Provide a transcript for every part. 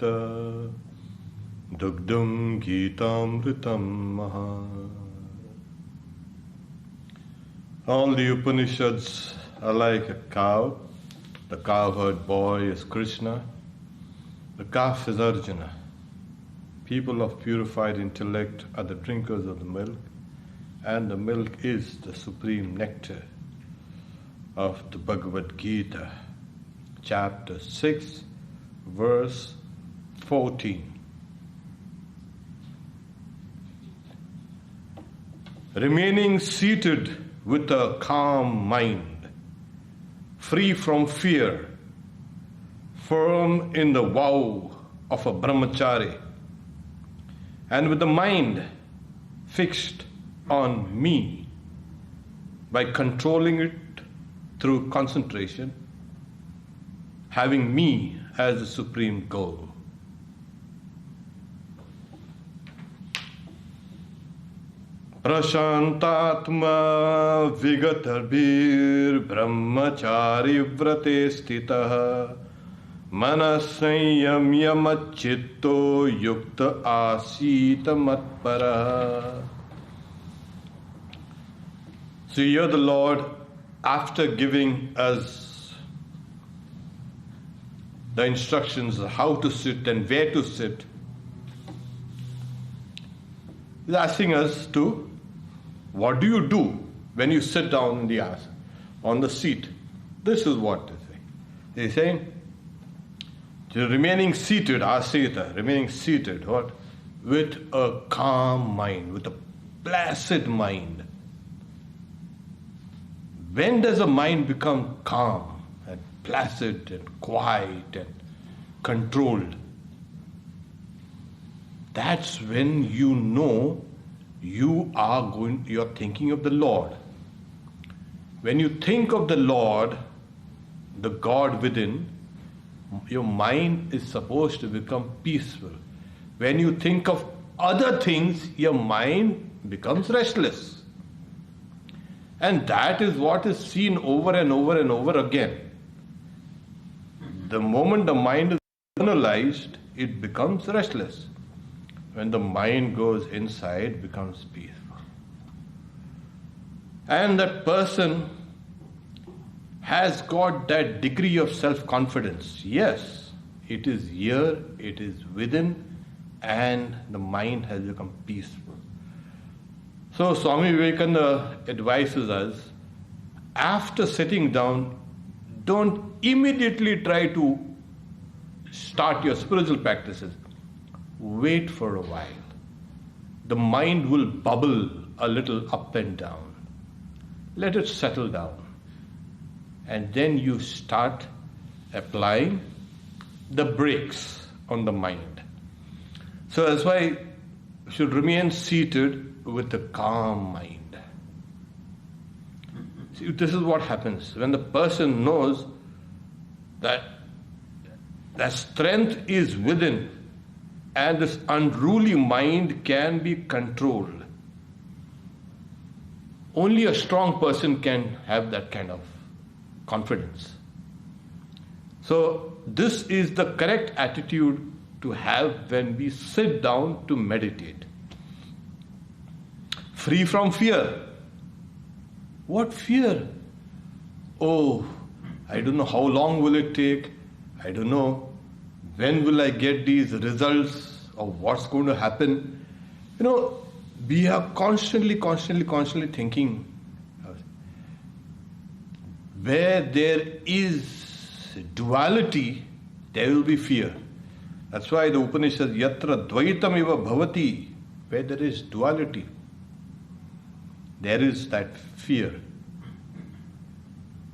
Bhagavata Dugdam Gitamritam Maha. All the Upanishads are like a cow. The cowherd boy is Krishna. The calf is Arjuna. People of purified intellect are the drinkers of the milk, and the milk is the supreme nectar of the Bhagavad Gita, chapter 6, verse 14. Remaining seated with a calm mind, free from fear, firm in the vow of a brahmachari, and with the mind fixed on me by controlling it through concentration, having me as the supreme goal. Prashantatma vigatarbir brahmachari vrate stitah manasayamya machitto yukta asita matpara. So here the Lord, after giving us the instructions of how to sit and where to sit, is asking us to, what do you do when you sit down in the asana, on the seat? This is what they say. They're saying, remaining seated, asita, remaining seated, what? With a calm mind, with a placid mind. When does a mind become calm and placid and quiet and controlled? That's when you know you're thinking of the Lord. When you think of the Lord, the God within, your mind is supposed to become peaceful. When you think of other things, your mind becomes restless. And that is what is seen over and over and over again. The moment the mind is analyzed, it becomes restless. When the mind goes inside, it becomes peaceful. And that person has got that degree of self-confidence. Yes, it is here, it is within, and the mind has become peaceful. So Swami Vivekananda advises us, after sitting down, don't immediately try to start your spiritual practices. Wait for a while. The mind will bubble a little up and down. Let it settle down. And then you start applying the brakes on the mind. So that's why you should remain seated with a calm mind. See, this is what happens when the person knows that strength is within and this unruly mind can be controlled. Only a strong person can have that kind of confidence. So this is the correct attitude to have when we sit down to meditate. Free from fear. What fear? Oh, I don't know how long will it take. I don't know when will I get these results of what's going to happen. You know, we are constantly thinking. Where there is duality, there will be fear. That's why the Upanishad, yatra dvaitam eva bhavati, where there is duality, there is that fear.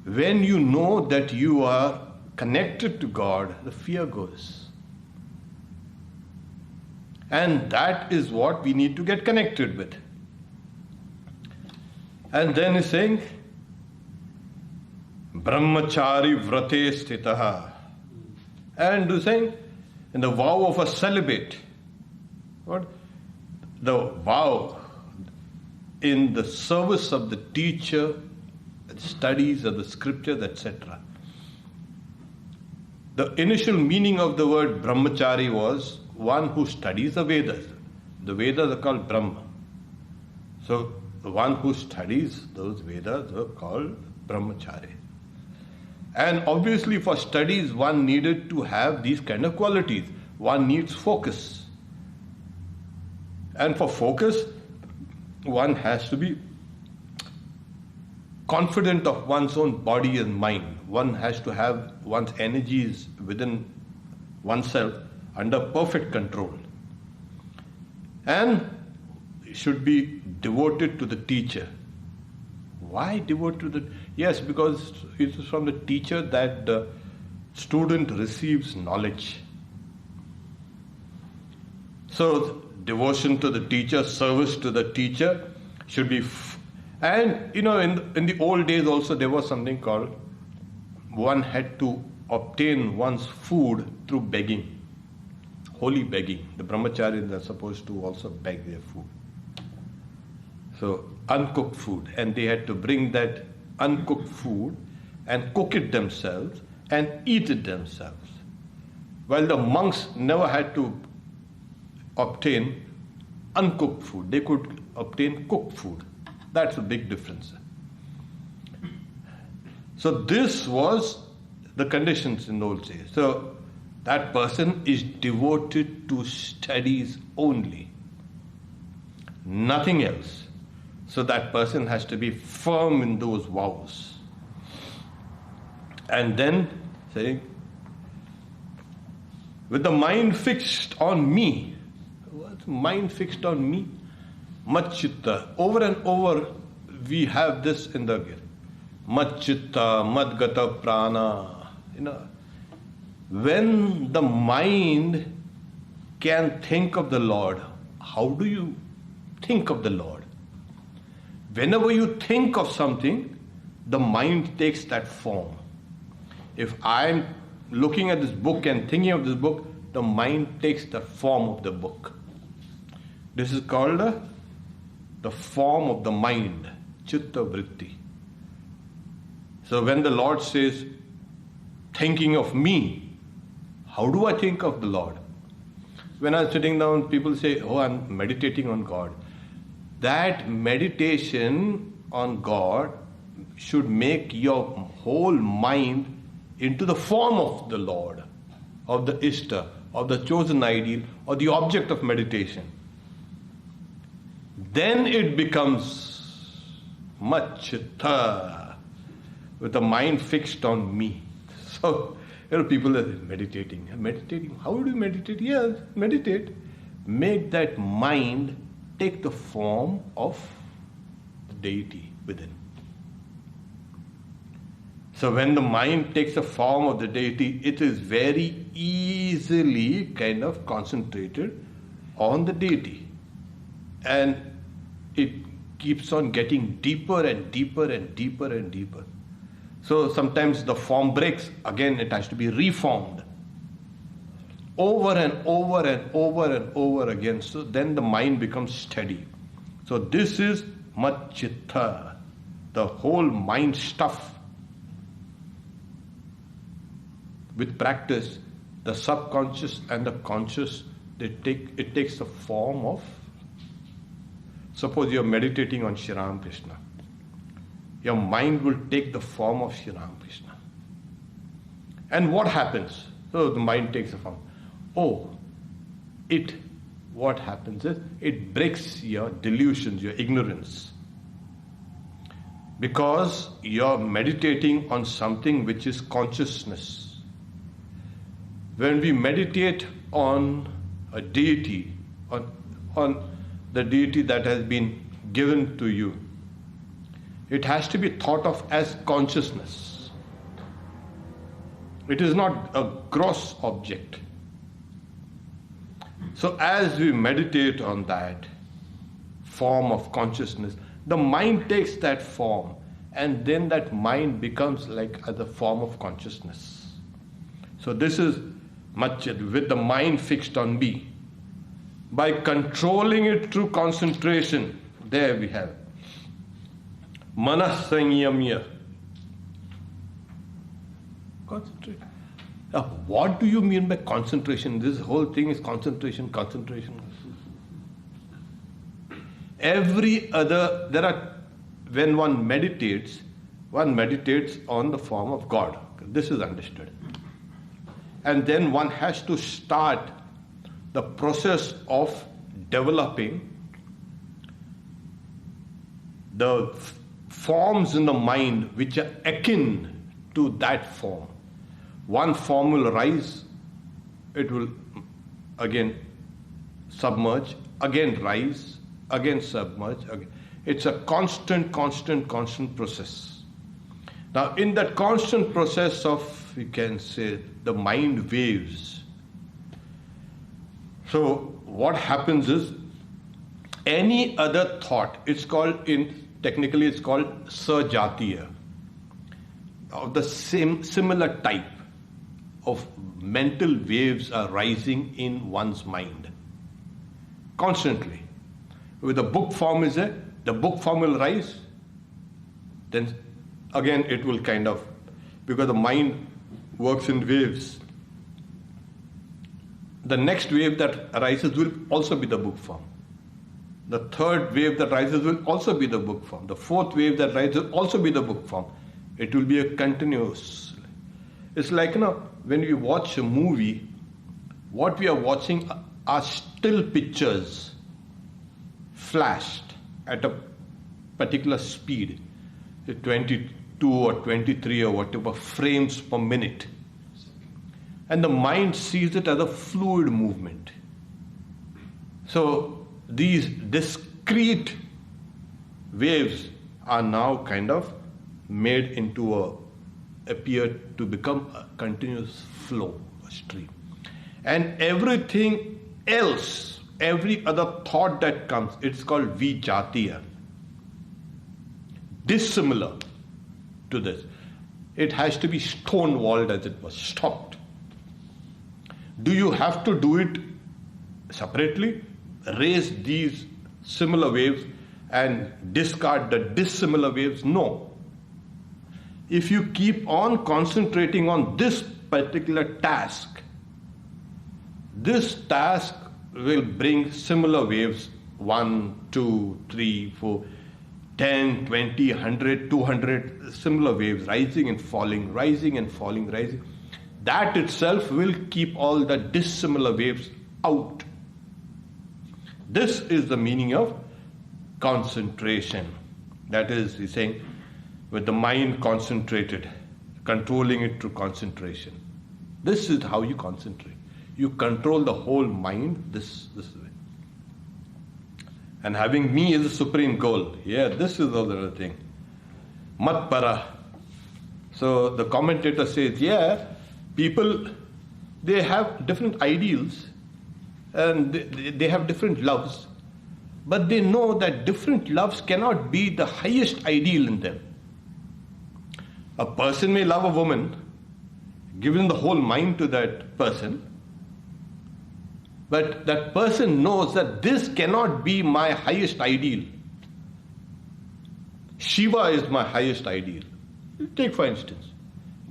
When you know that you are connected to God, the fear goes. And that is what we need to get connected with. And then he's saying, brahmachari vrate stitaha. And he's saying, in the vow of a celibate. What? The vow in the service of the teacher, the studies of the scriptures, etc. The initial meaning of the word brahmachari was one who studies the Vedas. The Vedas are called Brahma. So the one who studies those Vedas are called brahmachari. And obviously for studies one needed to have these kind of qualities. One needs focus. And for focus, one has to be confident of one's own body and mind. One has to have one's energies within oneself under perfect control. And should be devoted to the teacher. Why devoted to the... Yes, because it is from the teacher that the student receives knowledge. So, devotion to the teacher, service to the teacher should be... And, in the old days also there was something called... One had to obtain one's food through begging. Holy begging. The brahmacharis are supposed to also beg their food. So, uncooked food. And they had to bring that uncooked food and cook it themselves and eat it themselves. While the monks never had to obtain uncooked food. They could obtain cooked food. That's a big difference. So this was the conditions in those days. So that person is devoted to studies only. Nothing else. So that person has to be firm in those vows. And then saying, with the mind fixed on me. What's mind fixed on me? Mad-chitta. Over and over we have this in the Gita. Mad-chitta, mad-gata prana. When the mind can think of the Lord, how do you think of the Lord? Whenever you think of something, the mind takes that form. If I'm looking at this book and thinking of this book, the mind takes the form of the book. This is called the form of the mind, chitta vritti. So when the Lord says, thinking of me, how do I think of the Lord? When I'm sitting down, people say, oh, I'm meditating on God. That meditation on God should make your whole mind into the form of the Lord, of the Ishta, of the chosen ideal, or the object of meditation. Then it becomes mad-chitta, with the mind fixed on me. So, people are meditating. Meditating? How do you meditate? Yes, meditate. Make that mind take the form of the deity within. So when the mind takes the form of the deity, it is very easily kind of concentrated on the deity. And it keeps on getting deeper and deeper and deeper and deeper. So sometimes the form breaks. Again, it has to be reformed. Over and over and over and over again. So then the mind becomes steady. So this is mad-chitta, the whole mind stuff. With practice, the subconscious and the conscious, it takes the form of, suppose you're meditating on Shri Ram Krishna. Your mind will take the form of Shri Ram Krishna. And what happens? So the mind takes the form. What happens is, it breaks your delusions, your ignorance. Because you're meditating on something which is consciousness. When we meditate on a deity, on the deity that has been given to you, it has to be thought of as consciousness. It is not a gross object. So as we meditate on that form of consciousness, the mind takes that form, and then that mind becomes like the form of consciousness. So this is much with the mind fixed on me. By controlling it through concentration, there we have Manas Sanyamya. Concentrate. Now, what do you mean by concentration? This whole thing is concentration, concentration. When one meditates on the form of God. This is understood. And then one has to start the process of developing the forms in the mind which are akin to that form. One form will rise, it will again submerge, again rise, again submerge. Again. It's a constant process. Now, in that constant process of, you can say, the mind waves. So, what happens is, any other thought, technically it's called sajatiya, of the same similar type of mental waves are rising in one's mind constantly. With the book form the book form will rise, then again it will because the mind works in waves. The next wave that arises will also be the book form. The third wave that rises will also be the book form. The fourth wave that rises will also be the book form. It will be a continuous. It's like, when we watch a movie, what we are watching are still pictures flashed at a particular speed, 22 or 23 or whatever frames per minute. And the mind sees it as a fluid movement. So these discrete waves are now made into appear to become a continuous flow, a stream. And everything else, every other thought that comes, it's called vijatiya. Dissimilar to this. It has to be stone-walled, as it was, stopped. Do you have to do it separately? Raise these similar waves and discard the dissimilar waves? No. If you keep on concentrating on this particular task, this task will bring similar waves, 1, 2, 3, 4, 10, 20, 100, 200 similar waves, rising and falling, rising and falling, rising. That itself will keep all the dissimilar waves out. This is the meaning of concentration. That is, he's saying, with the mind concentrated, controlling it through concentration. This is how you concentrate. You control the whole mind this way. And having me as a supreme goal. Yeah, this is the other thing. Mat para. So the commentator says, people, they have different ideals and they have different loves. But they know that different loves cannot be the highest ideal in them. A person may love a woman, giving the whole mind to that person, but that person knows that this cannot be my highest ideal. Shiva is my highest ideal. Take for instance,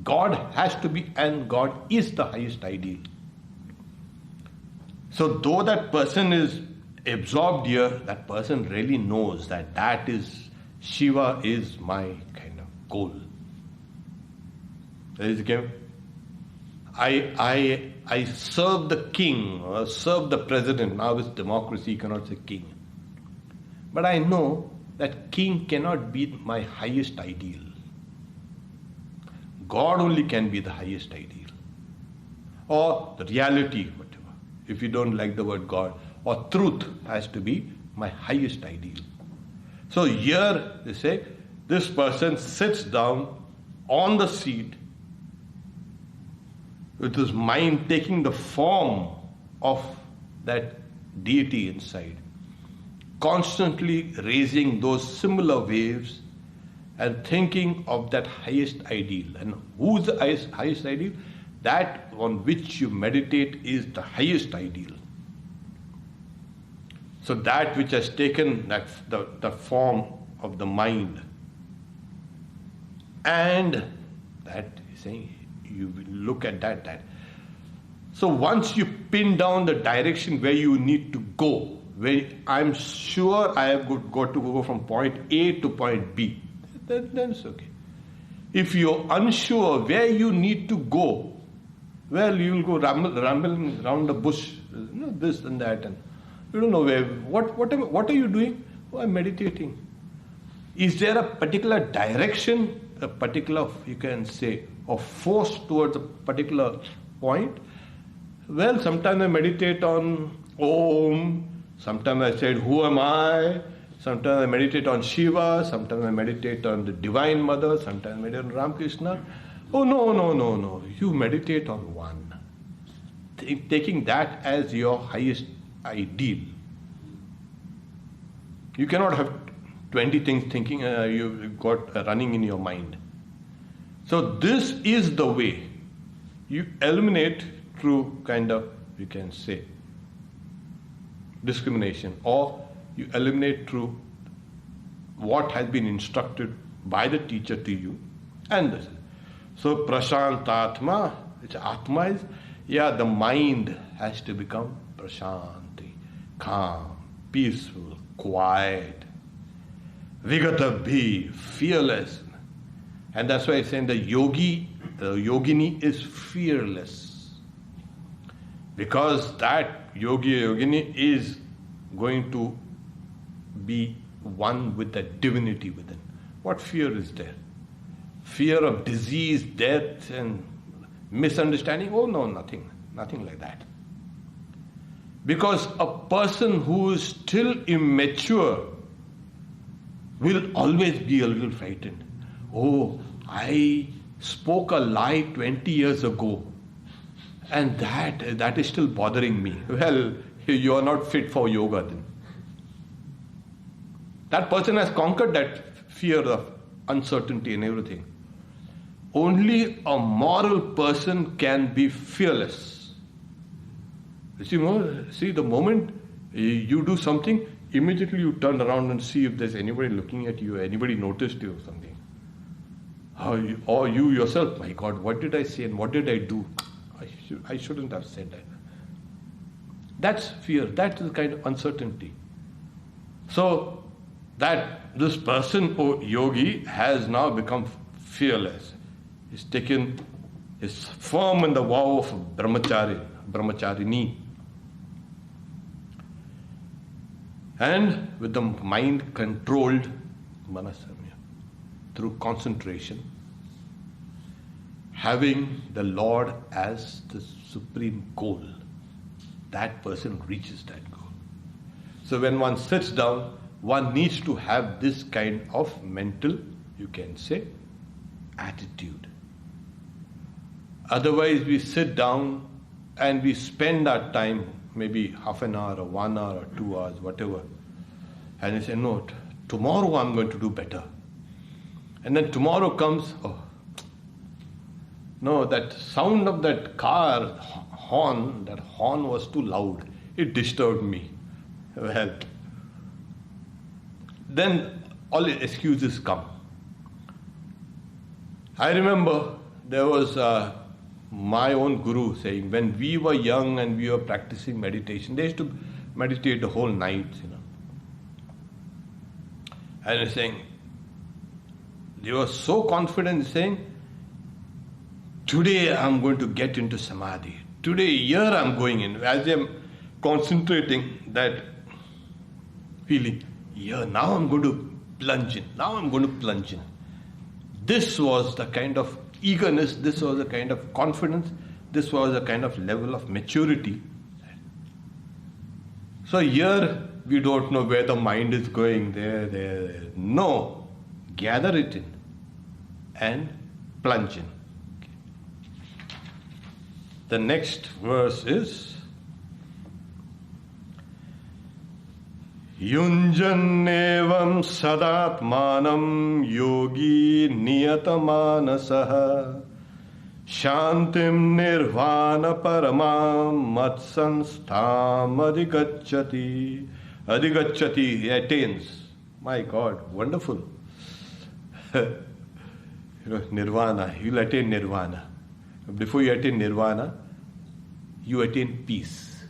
God has to be, and God is the highest ideal. So though that person is absorbed here, that person really knows that is, Shiva is my goal. There is a game. I serve the king, or serve the president. Now it's democracy, you cannot say king. But I know that king cannot be my highest ideal. God only can be the highest ideal. Or the reality, whatever. If you don't like the word God. Or truth has to be my highest ideal. So here they say, this person sits down on the seat with his mind taking the form of that deity inside, constantly raising those similar waves and thinking of that highest ideal. And who's the highest ideal? That on which you meditate is the highest ideal. So that which has taken the form of the mind, and that is saying, you look at that So once you pin down the direction where you need to go, where I'm sure I have got to go from point A to point B, then it's okay. If you're unsure where you need to go, well, you'll go rambling around the bush, this and that, and you don't know where. What are you doing? Oh, I'm meditating. Is there a particular direction, a particular, you can say, or force towards a particular point? Well, sometimes I meditate on Om, sometimes I said, who am I? Sometimes I meditate on Shiva, sometimes I meditate on the Divine Mother, sometimes I meditate on Ramakrishna. Oh, no. You meditate on one. Taking that as your highest ideal. You cannot have 20 things thinking you've got running in your mind. So this is the way. You eliminate through kind of, you can say, discrimination, or you eliminate through what has been instructed by the teacher to you. And this. So prashantatma, which atma is, the mind has to become prashanti, calm, peaceful, quiet, vigatabhi, fearless. And that's why I'm saying the yogini is fearless. Because that yogini is going to be one with the divinity within. What fear is there? Fear of disease, death, and misunderstanding? Oh no, nothing like that. Because a person who is still immature will always be a little frightened. Oh, I spoke a lie 20 years ago, and that is still bothering me. Well, you are not fit for yoga then. That person has conquered that fear of uncertainty and everything. Only a moral person can be fearless. See, the moment you do something, immediately you turn around and see if there's anybody looking at you, anybody noticed you or something. Or you yourself, my God, what did I say and what did I do? I shouldn't have said that. That's fear. That is the kind of uncertainty. So that this person or yogi has now become fearless. He's firm in the vow of brahmacharini. And with the mind controlled, manasamya, through concentration, having the Lord as the supreme goal, that person reaches that goal. So when one sits down, one needs to have this kind of mental, you can say, attitude. Otherwise, we sit down and we spend our time, maybe half an hour or 1 hour or 2 hours, whatever, and we say, no, tomorrow I'm going to do better. And then tomorrow comes, no, that sound of that car horn, that horn was too loud. It disturbed me. Well, then all the excuses come. I remember there was my own guru saying, when we were young and we were practicing meditation, they used to meditate the whole night, And he's saying, they were so confident, saying, today I'm going to get into samadhi. Today, here I'm going in. As I'm concentrating, that feeling, now I'm going to plunge in. This was the kind of eagerness, this was the kind of confidence, this was the kind of level of maturity. So here, we don't know where the mind is going, there. No, gather it in and plunge in. The next verse is Yunjannevam sadatmanam yogi niyatamanasah shantim nirvana paramam matsanstham adhigacchati, he attains. My God, wonderful. Nirvana, you'll attain nirvana. Before you attain nirvana, you attain peace.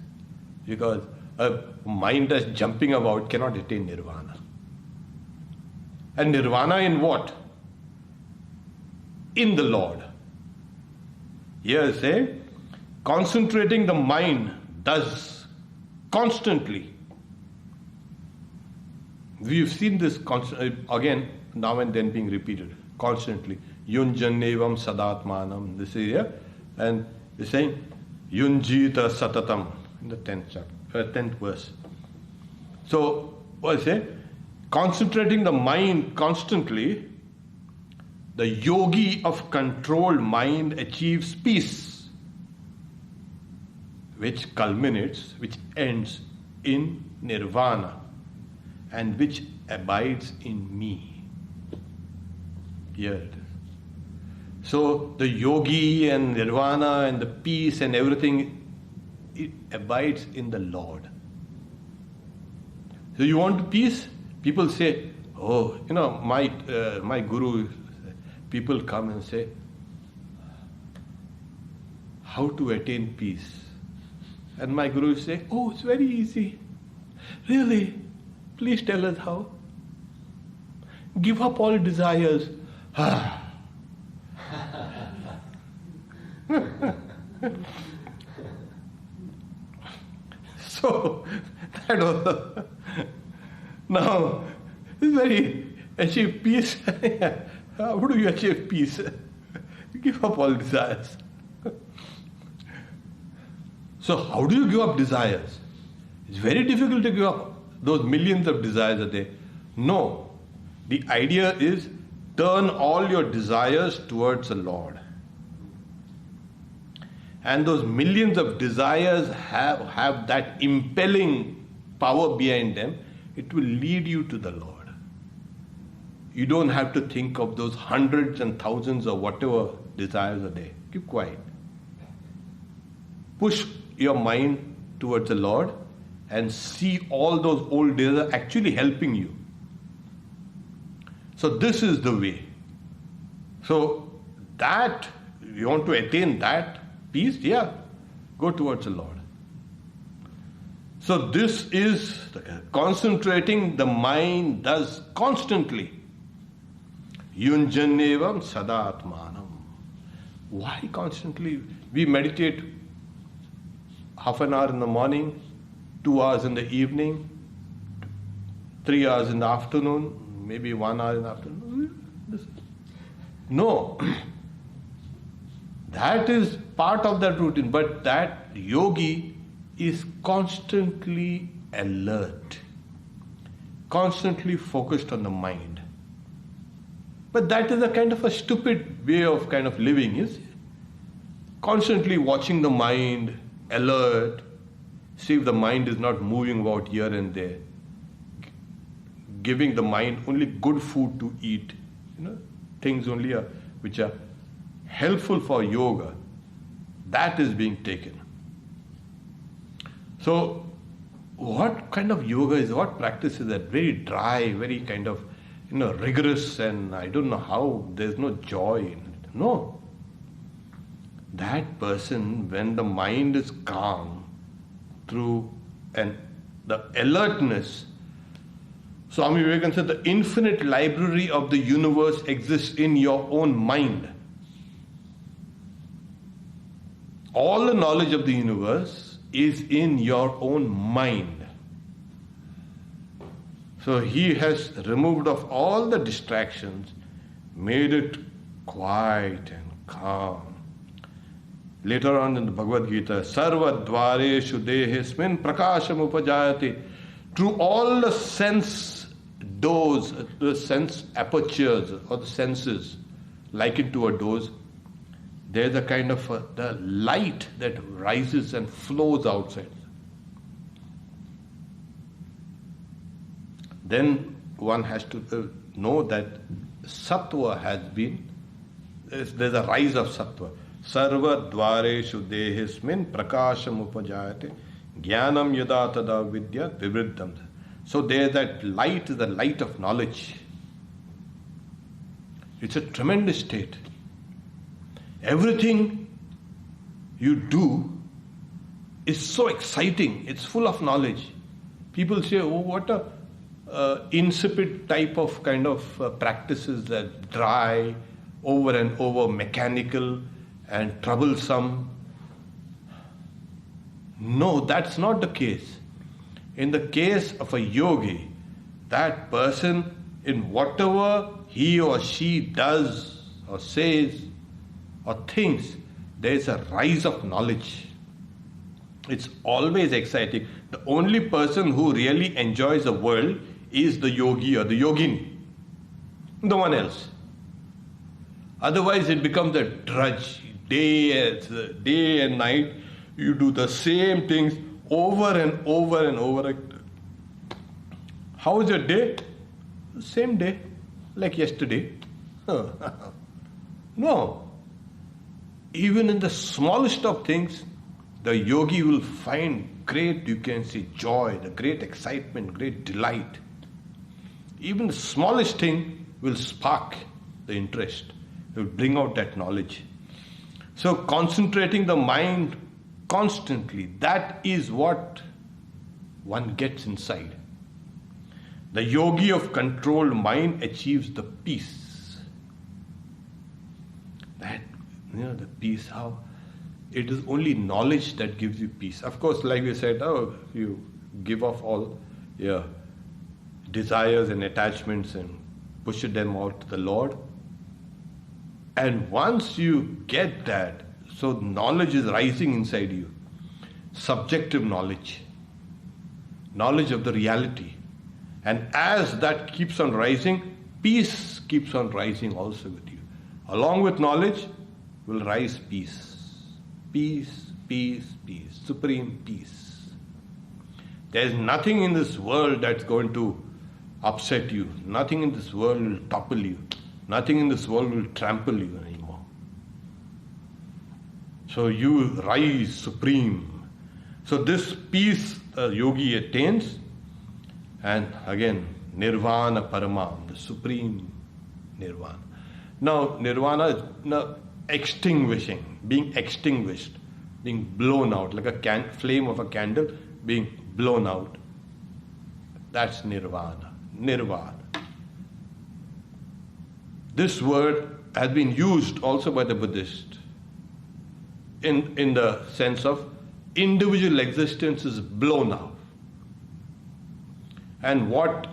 Because a mind that's jumping about cannot attain nirvana. And nirvana in what? In the Lord. Here say, concentrating the mind does constantly. We've seen this again, now and then being repeated, constantly. Yunjanevam sadatmanam. This is here. And he's saying, Yunjita satatam, in the 10th chapter, 10th verse. So, what I say? Concentrating the mind constantly, the yogi of controlled mind achieves peace, which culminates, which ends in nirvana, and which abides in me. Here it is. So the yogi and nirvana and the peace and everything, it abides in the Lord. So you want peace? People say, oh, my guru, people come and say, how to attain peace? And my guru say, oh, it's very easy. Really? Please tell us how. Give up all desires. So, that was now, it's very, achieve peace. How do you achieve peace? Give up all desires. So, how do you give up desires? It's very difficult to give up those millions of desires a day. No. The idea is turn all your desires towards the Lord. And those millions of desires have that impelling power behind them. It will lead you to the Lord. You don't have to think of those hundreds and thousands or whatever desires a day. Keep quiet. Push your mind towards the Lord and see all those old desires actually helping you. So this is the way. So that, you want to attain that peace? Yeah, go towards the Lord. So this is concentrating the mind does constantly. Yunjanevam sadatmanam. Why constantly? We meditate half an hour in the morning, 2 hours in the evening, 3 hours in the afternoon, maybe 1 hour in the afternoon. No. That is part of that routine, but that yogi is constantly alert, constantly focused on the mind. But that is a kind of a stupid way of kind of living, is constantly watching the mind, alert, see if the mind is not moving about here and there, giving the mind only good food to eat, things only which are helpful for yoga. That is being taken. So, what kind of yoga is, what practice is that? Very dry, very kind of, rigorous, and I don't know how, there's no joy in it. No. That person, when the mind is calm through the alertness, Swami Vivekananda said, the infinite library of the universe exists in your own mind. All the knowledge of the universe is in your own mind. So he has removed off all the distractions, made it quiet and calm. Later on in the Bhagavad Gita, Sarva dvareshu dehesmin prakasham upajayate. Through all the sense doors, the sense apertures or the senses, likened to a dose, there's a kind of the light that rises and flows outside. Then one has to know that sattva has been, there's a rise of sattva. Sarva dvareshu dehesmin prakasham upajayate jnanam yada tada vidya vivriddham. So there's that light, the light of knowledge. It's a tremendous state. Everything you do is so exciting. It's full of knowledge. People say, oh, what a insipid type of kind of practices, that dry, over and over mechanical and troublesome. No, that's not the case. In the case of a yogi, that person, in whatever he or she does or says or thinks, there is a rise of knowledge. It's always exciting. The only person who really enjoys the world is the yogi or the yogini. No one else. Otherwise it becomes a drudge. Day and night you do the same things over and over and over. How is your day? Same day, like yesterday. No. Even in the smallest of things, the yogi will find great, you can say, joy, the great excitement, great delight. Even the smallest thing will spark the interest, will bring out that knowledge. So concentrating the mind constantly, that is what one gets inside. The yogi of controlled mind achieves the peace. That, the peace, how? It is only knowledge that gives you peace. Of course, like we said, you give off all your desires and attachments and push them out to the Lord. And once you get that, so knowledge is rising inside you. Subjective knowledge. Knowledge of the reality. And as that keeps on rising, peace keeps on rising also with you. Along with knowledge will rise peace. Peace, peace, peace. Supreme peace. There is nothing in this world that's going to upset you. Nothing in this world will topple you. Nothing in this world will trample you anymore. So you rise supreme. So this peace yogi attains, and again, Nirvana Paramam, the supreme Nirvana. Now, Nirvana is extinguishing, being extinguished, being blown out, like a flame of a candle being blown out. That's Nirvana. Nirvana. This word has been used also by the Buddhist in the sense of individual existence is blown out. And what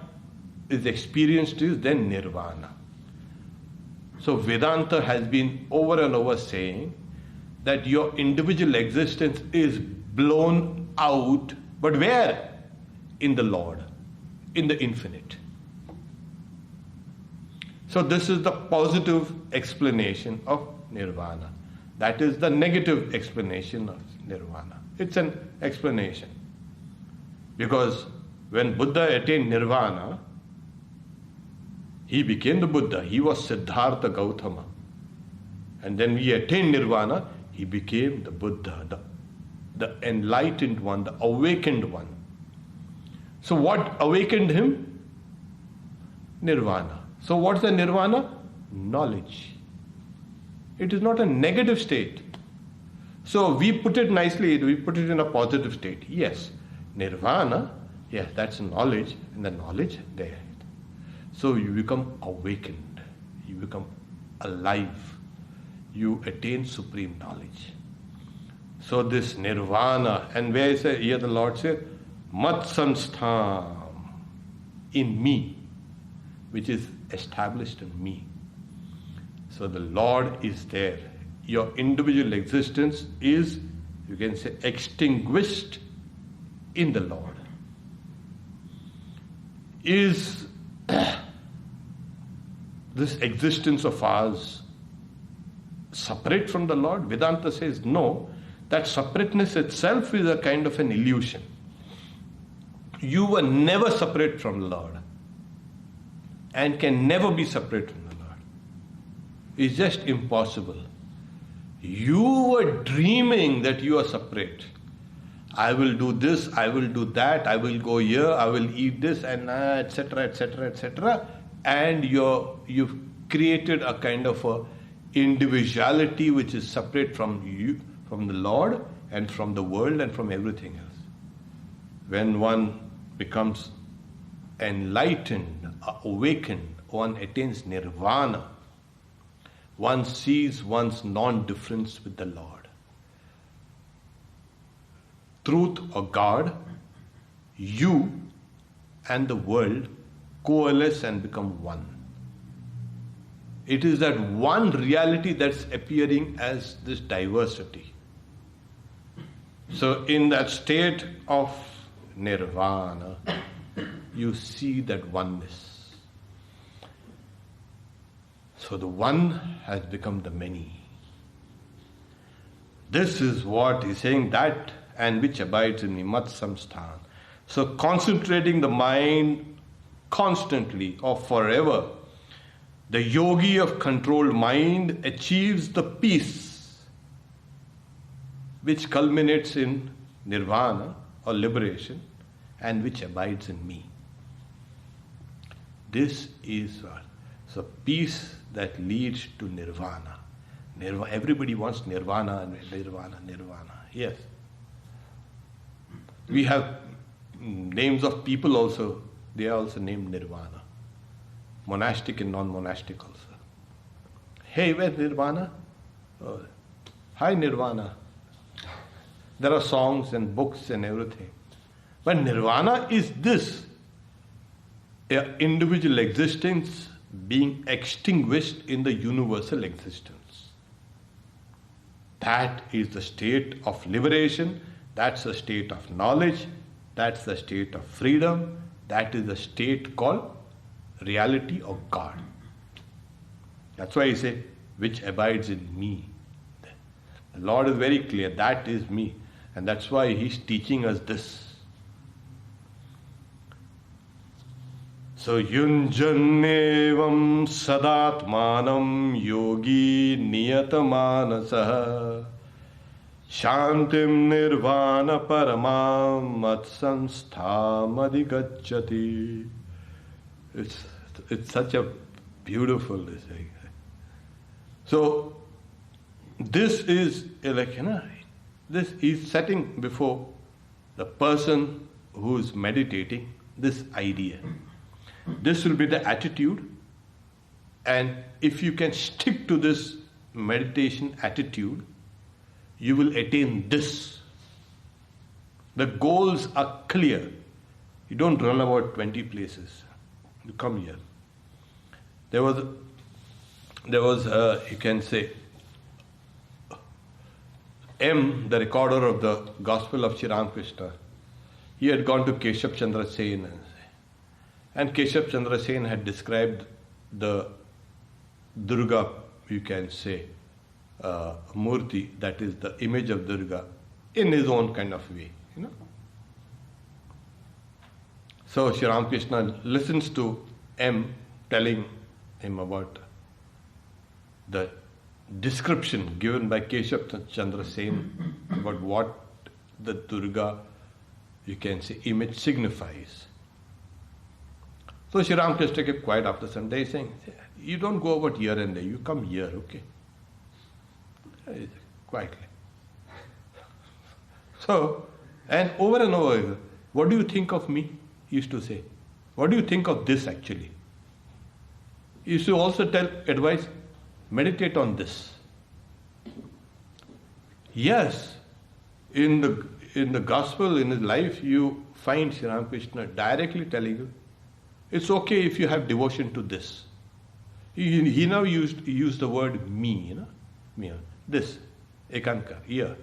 is experienced is then Nirvana. So Vedanta has been over and over saying that your individual existence is blown out, but where? In the Lord, in the infinite. So this is the positive explanation of Nirvana. That is the negative explanation of Nirvana. It's an explanation. Because when Buddha attained Nirvana, he became the Buddha. He was Siddhartha Gautama. And then he attained Nirvana, he became the Buddha, the enlightened one, the awakened one. So what awakened him? Nirvana. So what's the Nirvana? Knowledge. It is not a negative state. So we put it nicely, we put it in a positive state. Yes, Nirvana, yes, that's knowledge, and the knowledge there. So you become awakened, you become alive, you attain supreme knowledge. So this Nirvana, and where is it? Here the Lord said, Mat Samstham, in me, which is established in me. So the Lord is there. Your individual existence is, you can say, extinguished in the Lord. Is this existence of ours separate from the Lord? Vedanta says no, that separateness itself is a kind of an illusion. You were never separate from the Lord and can never be separate from the Lord. It's just impossible. You were dreaming that you are separate. I will do this, I will do that, I will go here, I will eat this, and etc., etc., etc. And you've created a kind of a individuality which is separate from you, from the Lord, and from the world and from everything else. When one becomes enlightened, awakened, one attains nirvana, one sees one's non-difference with the Lord. Truth or God, you and the world coalesce and become one. It is that one reality that's appearing as this diversity. So in that state of nirvana, you see that oneness. So the one has become the many. This is what he's saying, that and which abides in me, mat samsthan. So concentrating the mind constantly or forever, the yogi of controlled mind achieves the peace which culminates in nirvana or liberation and which abides in me. This is what? So peace that leads to nirvana. Everybody wants nirvana and nirvana. Yes. We have names of people also. They are also named Nirvana. Monastic and non-monastic also. Hey, where's Nirvana? Oh, hi Nirvana. There are songs and books and everything. But Nirvana is this. Individual existence being extinguished in the universal existence. That is the state of liberation. That's the state of knowledge. That's the state of freedom. That is the state called reality of God. That's why he said, which abides in me. The Lord is very clear, that is me. And that's why he's teaching us this. So yunjannevam sadatmanam yogi niyatamanasah shantim nirvana paramam matsamstham adhigacchati. It's such a beautiful thing. So this is like, this is setting before the person who is meditating this idea. This will be the attitude, and if you can stick to this meditation attitude, you will attain this. The goals are clear. You don't run about 20 places. You come here. There was you can say, M, the recorder of the Gospel of Sri Ramakrishna, he had gone to Keshav Chandra Sen, and Keshav Chandra Sen had described the Durga, you can say, Murti, that is the image of Durga, in his own kind of way, So Sri Ramakrishna listens to M telling him about the description given by Keshav Chandra Sen about what the Durga, you can say, image signifies. So Sri Ramakrishna kept quiet after some days, saying, you don't go about here and there, you come here, okay? Quietly. So, and over, what do you think of me? He used to say. What do you think of this actually? He used to also advise, meditate on this. Yes, in the gospel, in his life, you find Sri Ramakrishna directly telling you, it's okay if you have devotion to this. He now used the word me, me, this, ekanka, here.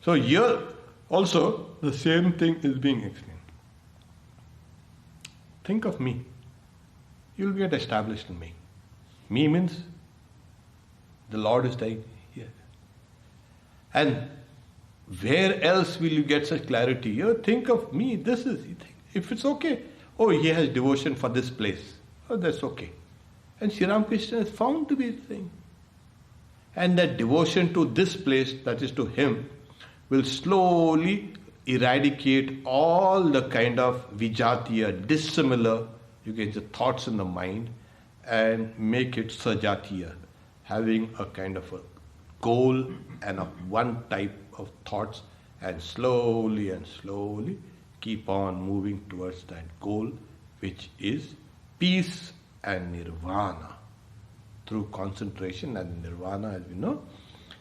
So here also the same thing is being explained. Think of me. You'll get established in me. Me means the Lord is staying here. And where else will you get such clarity? You think of me, this is, if it's okay. Oh, he has devotion for this place. Oh, that's okay. And Sri Ramakrishna is found to be the thing. And that devotion to this place, that is to him, will slowly eradicate all the kind of vijatiya, dissimilar, you can say, thoughts in the mind, and make it sajatiya, having a kind of a goal and of one type of thoughts, and slowly keep on moving towards that goal, which is peace and nirvana through concentration. And nirvana, as we know,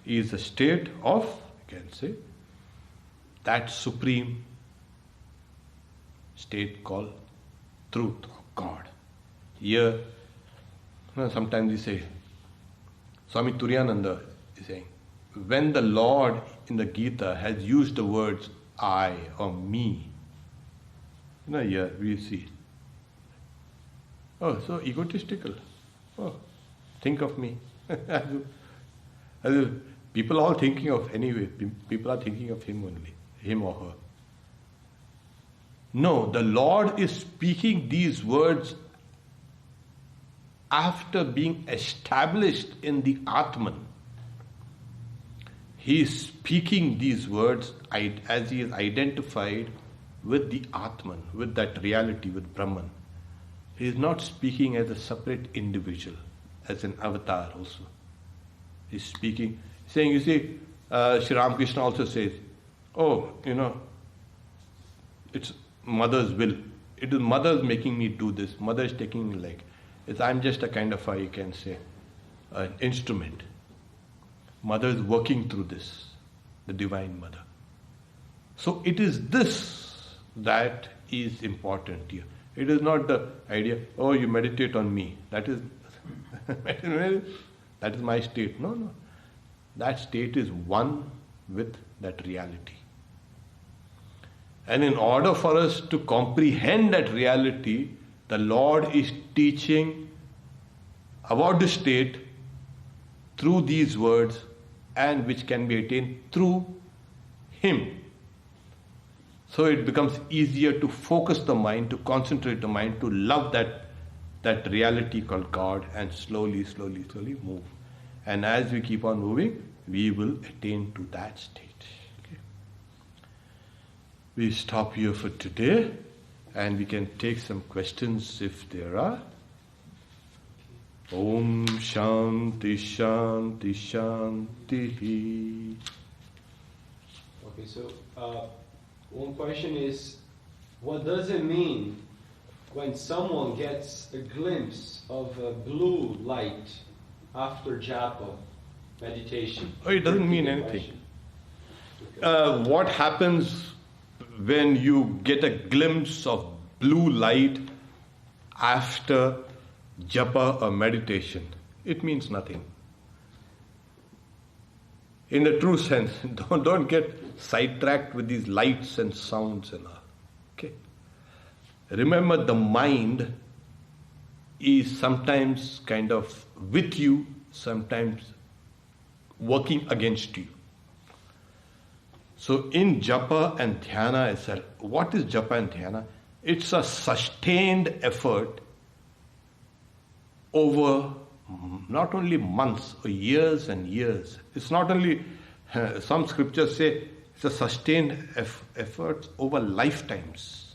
is a state of, you can say, that supreme state called truth or God. Here, sometimes we say, Swami Turiyananda is saying, when the Lord in the Gita has used the words I or me, here we see, oh, so egotistical. Oh, think of me. As if people are all thinking of, anyway, people are thinking of him only, him or her. No, the Lord is speaking these words after being established in the Atman. He is speaking these words as he is identified with the Atman, with that reality, with Brahman. He is not speaking as a separate individual, as an avatar also. He is speaking, saying, you see, Sri Ramakrishna also says, oh, it's mother's will. It is mother's making me do this. Mother is taking me like, I'm just a kind of you can say, an instrument. Mother is working through this, the Divine Mother. So it is this that is important here. It is not the idea, oh, you meditate on me. That is my state. No. That state is one with that reality. And in order for us to comprehend that reality, the Lord is teaching about the state through these words, and which can be attained through Him. So it becomes easier to focus the mind, to concentrate the mind, to love that reality called God, and slowly move. And as we keep on moving, we will attain to that state. Okay. We stop here for today, and we can take some questions if there are. Om Shanti Shanti Shanti. Okay, so one question is, what does it mean when someone gets a glimpse of a blue light after japa, meditation? Oh, it doesn't mean anything. What happens when you get a glimpse of blue light after japa or meditation? It means nothing. In the true sense, don't get sidetracked with these lights and sounds and all. Okay. Remember, the mind is sometimes kind of with you, sometimes working against you. So in japa and dhyana itself, what is japa and dhyana? It's a sustained effort over not only months or years and years. It's not only, some scriptures say, it's a sustained effort over lifetimes.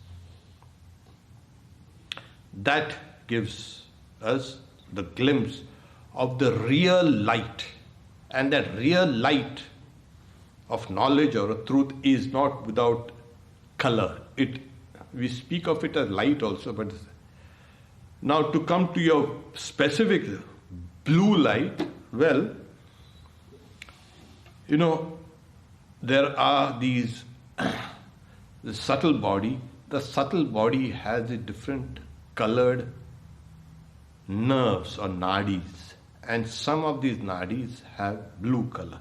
That gives us the glimpse of the real light. And that real light of knowledge or a truth is not without color. We speak of it as light also, but now to come to your specific blue light, well, there are these, the subtle body. The subtle body has a different colored nerves or nadis, and some of these nadis have blue color.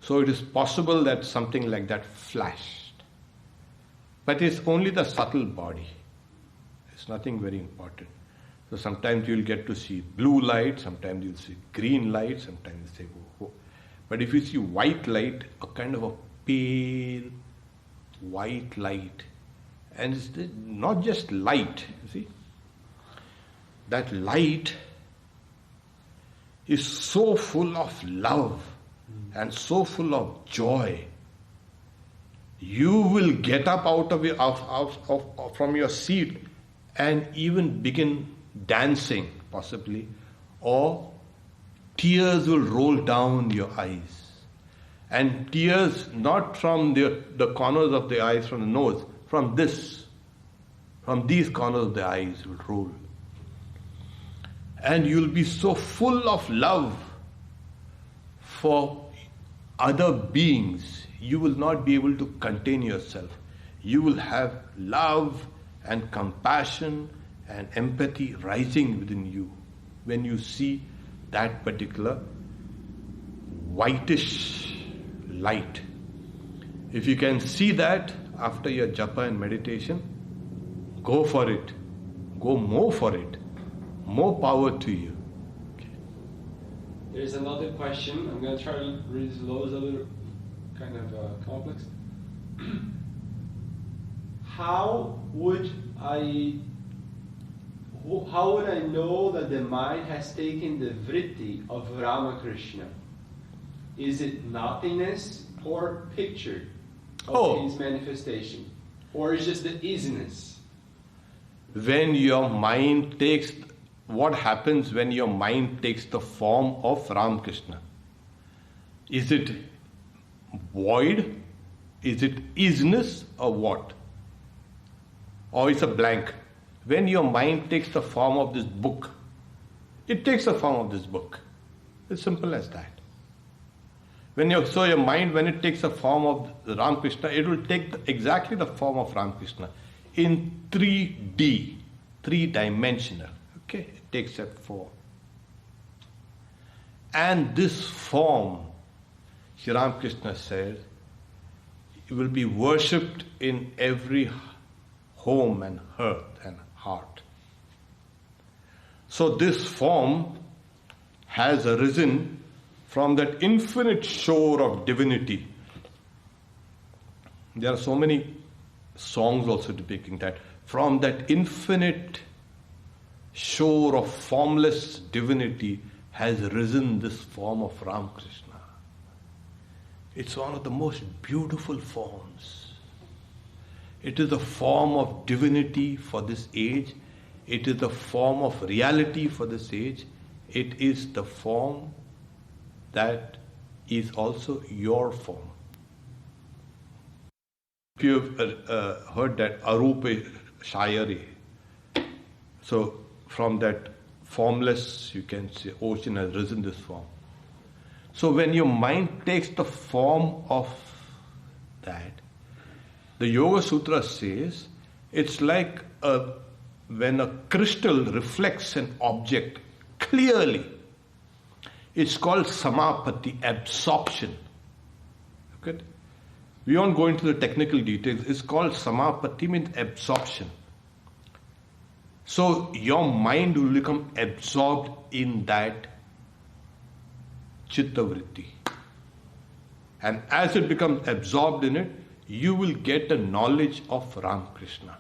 So it is possible that something like that flashed. But it's only the subtle body. It's nothing very important. So sometimes you'll get to see blue light, sometimes you'll see green light, sometimes you say, oh. But if you see white light, a kind of a pale white light, and it's not just light, you see. That light is so full of love and so full of joy. You will get up out of from your seat and even begin dancing, possibly, or tears will roll down your eyes. And tears not from the corners of the eyes, from the nose, from these corners of the eyes will roll. And you'll be so full of love for other beings, you will not be able to contain yourself. You will have love and compassion and empathy rising within you when you see that particular whitish light. If you can see that after your japa and meditation, go for it. Go more for it. More power to you. Okay. There's another question. I'm going to try to read it slow. It's a little kind of complex. How would I know that the mind has taken the vritti of Ramakrishna? Is it nothingness or picture of his manifestation? Or is just the isness? When your mind takes, what happens when your mind takes the form of Ramakrishna? Is it void? Is it isness or what? Or it's a blank? When your mind takes the form of this book, it takes the form of this book. It's simple as that. Your mind, when it takes the form of Ramakrishna, it will take exactly the form of Ramakrishna in 3D, three-dimensional. Okay, it takes that form. And this form, Sri Ramakrishna said, it will be worshipped in every home and hearth and heart. So this form has arisen from that infinite shore of divinity. There are so many songs also depicting that. From that infinite shore of formless divinity has risen this form of Ramakrishna. It's one of the most beautiful forms. It is a form of divinity for this age. It is a form of reality for this age. It is the form that is also your form. If you have heard that Arupe Shayari, so from that formless, you can say, ocean has risen this form. So when your mind takes the form of that, the Yoga Sutra says, it's like when a crystal reflects an object clearly. It's called samapatti, absorption. Okay? We won't go into the technical details. It's called samapatti, means absorption. So your mind will become absorbed in that chitta vritti. And as it becomes absorbed in it, you will get a knowledge of Ramakrishna.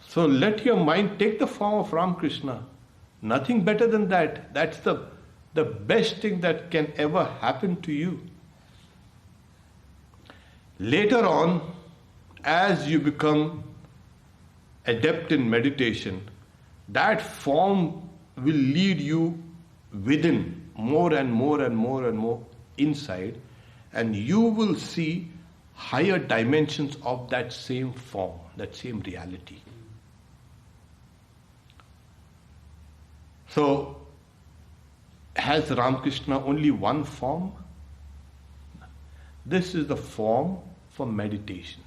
So let your mind take the form of Ramakrishna. Nothing better than that. That's the best thing that can ever happen to you. Later on, as you become adept in meditation, that form will lead you within more and more and more and more inside, and you will see higher dimensions of that same form, that same reality. So, has Ramakrishna only one form? This is the form for meditation.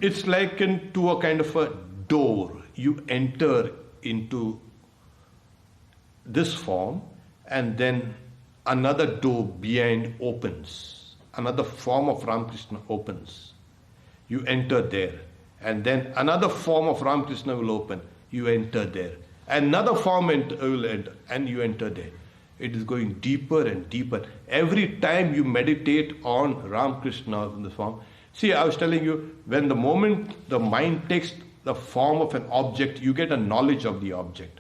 It's like into a kind of a door. You enter into this form, and then another door behind opens. Another form of Ramakrishna opens. You enter there. And then another form of Ramakrishna will open. You enter there. Another form will enter, and you enter there. It is going deeper and deeper. Every time you meditate on Ramakrishna in this form. See, I was telling you, when the moment the mind takes the form of an object, you get a knowledge of the object.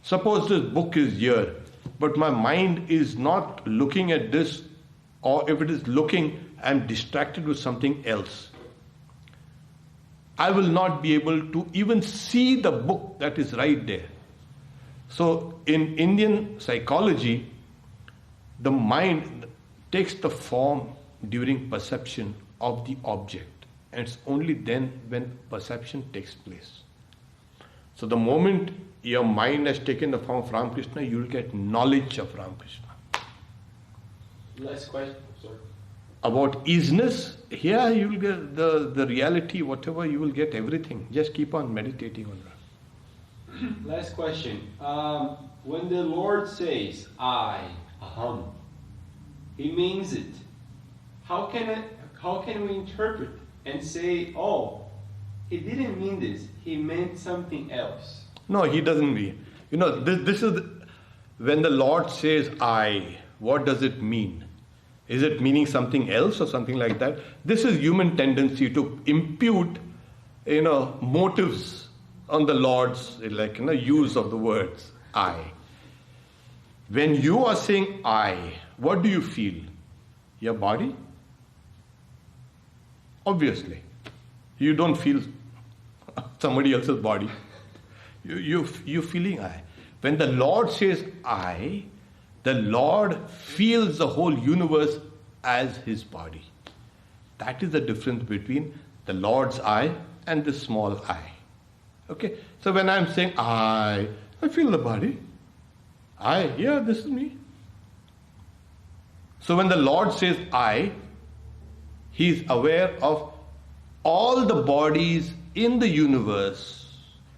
Suppose this book is here, but my mind is not looking at this, or if it is looking, I am distracted with something else. I will not be able to even see the book that is right there. So in Indian psychology, the mind takes the form during perception of the object, and it's only then when perception takes place. So the moment your mind has taken the form of Ramakrishna, you will get knowledge of Ramakrishna. Last question, sorry. About isness, here you will get the reality, whatever, you will get everything. Just keep on meditating on that. Last question. When the Lord says, I, aham, He means it. How can we interpret and say, oh, He didn't mean this, He meant something else? No, He doesn't mean. This is when the Lord says, I, what does it mean? Is it meaning something else or something like that? This is human tendency to impute, motives on the Lord's, use of the words I. When you are saying I, what do you feel? Your body? Obviously. You don't feel somebody else's body. You're feeling I. When the Lord says I, the Lord feels the whole universe as His body. That is the difference between the Lord's I and the small I. Okay? So when I'm saying I feel the body. This is me. So when the Lord says I, He is aware of all the bodies in the universe,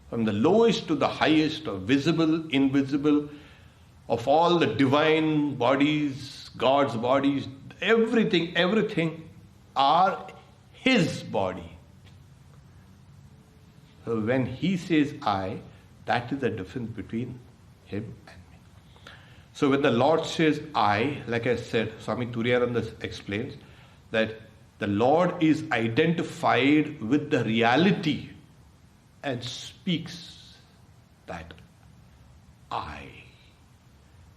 from the lowest to the highest, of visible, invisible, of all the divine bodies, God's bodies, everything are His body. So when He says I, that is the difference between Him and me. So when the Lord says I, like I said, Swami Turiyananda explains that the Lord is identified with the reality and speaks that I.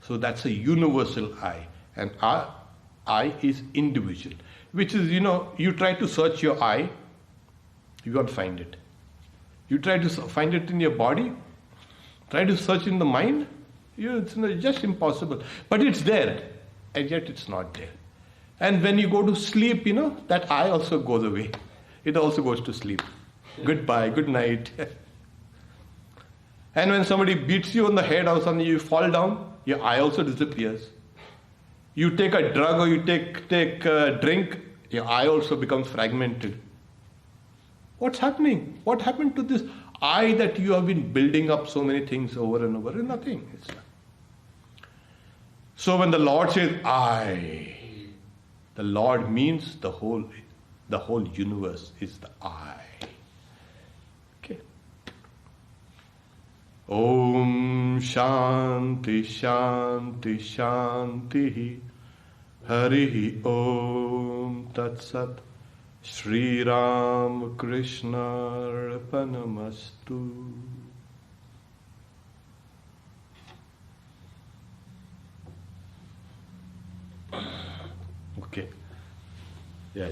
So that's a universal I. And our I is individual. Which is, you try to search your I, you won't find it. You try to find it in your body, try to search in the mind, it's just impossible. But it's there, and yet it's not there. And when you go to sleep, that I also goes away. It also goes to sleep. Goodbye, good night. And when somebody beats you on the head or something, you fall down, your I also disappears. You take a drug or you take a drink, your I also becomes fragmented. What's happening? What happened to this I that you have been building up so many things over and over? Nothing. So when the Lord says I, the Lord means the whole universe is the I. Okay. Om Shanti Shanti Shanti Harihi Om Tat Sat Shri Ram Krishna Arpanamastu. Okay. Yeah.